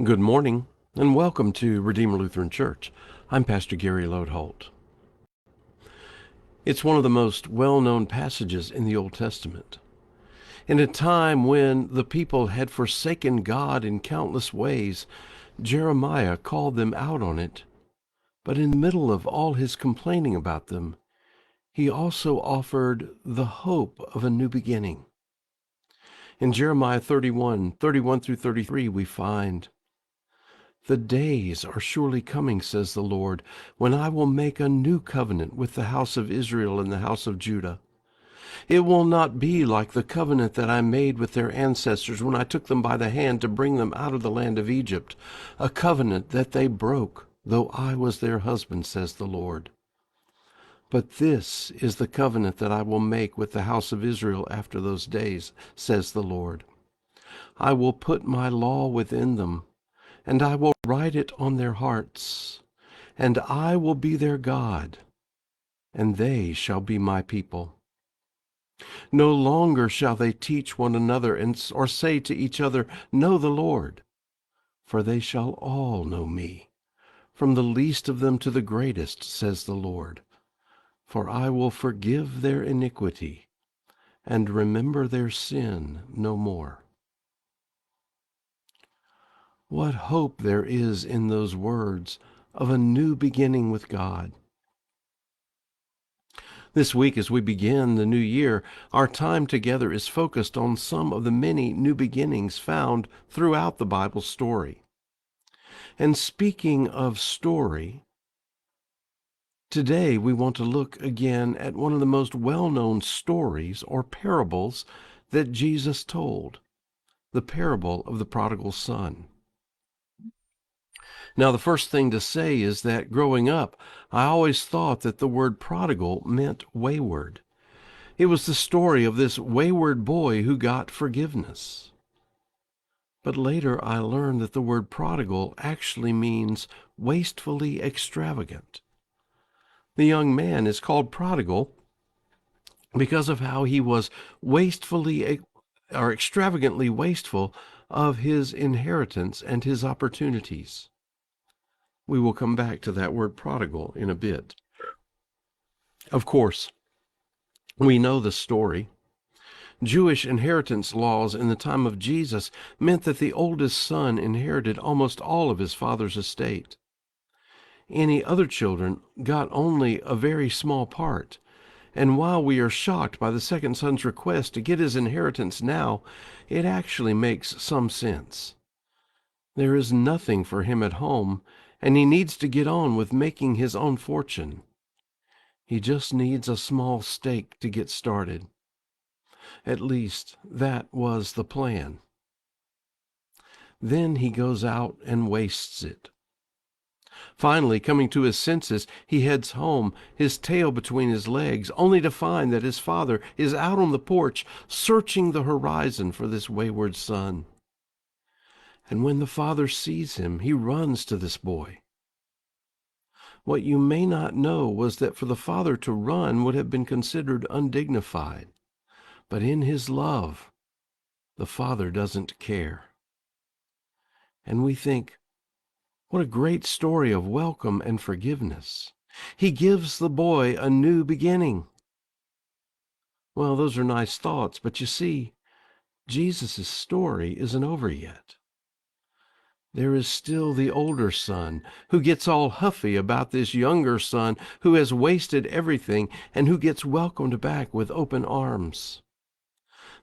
Good morning, and welcome to Redeemer Lutheran Church. I'm Pastor Gary Lodeholt. It's one of the most well-known passages in the Old Testament. In a time when the people had forsaken God in countless ways, Jeremiah called them out on it. But in the middle of all his complaining about them, he also offered the hope of a new beginning. In Jeremiah 31 through 33, we find, "The days are surely coming, says the Lord, when I will make a new covenant with the house of Israel and the house of Judah. It will not be like the covenant that I made with their ancestors when I took them by the hand to bring them out of the land of Egypt, a covenant that they broke, though I was their husband, says the Lord. But this is the covenant that I will make with the house of Israel after those days, says the Lord. I will put my law within them, and I will write it on their hearts, and I will be their God, and they shall be my people. No longer shall they teach one another or say to each other, 'Know the Lord,' for they shall all know me, from the least of them to the greatest, says the Lord. For I will forgive their iniquity and remember their sin no more." What hope there is in those words of a new beginning with God. This week, as we begin the new year, our time together is focused on some of the many new beginnings found throughout the Bible story. And speaking of story, today we want to look again at one of the most well-known stories or parables that Jesus told, the parable of the prodigal son. Now, the first thing to say is that growing up, I always thought that the word prodigal meant wayward. It was the story of this wayward boy who got forgiveness. But later I learned that the word prodigal actually means wastefully extravagant. The young man is called prodigal because of how he was extravagantly wasteful of his inheritance and his opportunities. We will come back to that word prodigal in a bit. Of course, we know the story. Jewish inheritance laws in the time of Jesus meant that the oldest son inherited almost all of his father's estate. Any other children got only a very small part. And while we are shocked by the second son's request to get his inheritance now, it actually makes some sense. There is nothing for him at home, and he needs to get on with making his own fortune. He just needs a small stake to get started. At least, that was the plan. Then he goes out and wastes it. Finally, coming to his senses, he heads home, his tail between his legs, only to find that his father is out on the porch, searching the horizon for this wayward son. And when the father sees him, he runs to this boy. What you may not know was that for the father to run would have been considered undignified. But in his love, the father doesn't care. And we think, what a great story of welcome and forgiveness. He gives the boy a new beginning. Well, those are nice thoughts, but you see, Jesus' story isn't over yet. There is still the older son who gets all huffy about this younger son who has wasted everything and who gets welcomed back with open arms.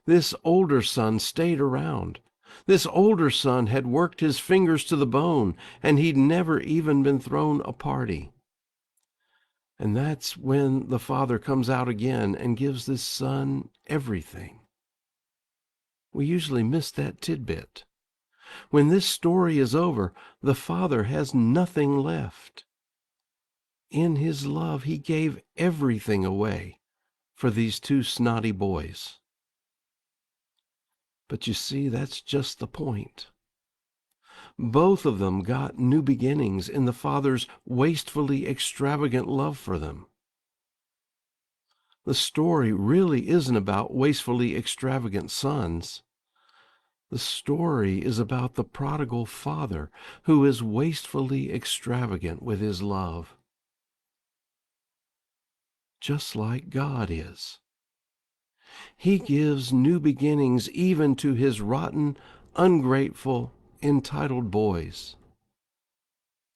This older son stayed around. This older son had worked his fingers to the bone, and he'd never even been thrown a party. And that's when the father comes out again and gives this son everything. We usually miss that tidbit. When this story is over, the father has nothing left. In his love, he gave everything away for these two snotty boys. But you see, that's just the point. Both of them got new beginnings in the father's wastefully extravagant love for them. The story really isn't about wastefully extravagant sons. The story is about the prodigal father who is wastefully extravagant with his love, just like God is. He gives new beginnings even to his rotten, ungrateful, entitled boys,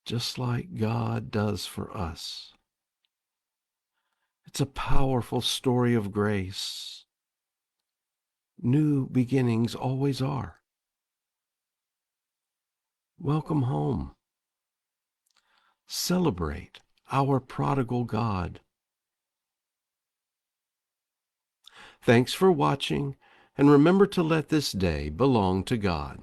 just like God does for us. It's a powerful story of grace. New beginnings always are. Welcome home. Celebrate our prodigal God. Thanks for watching, and remember to let this day belong to God.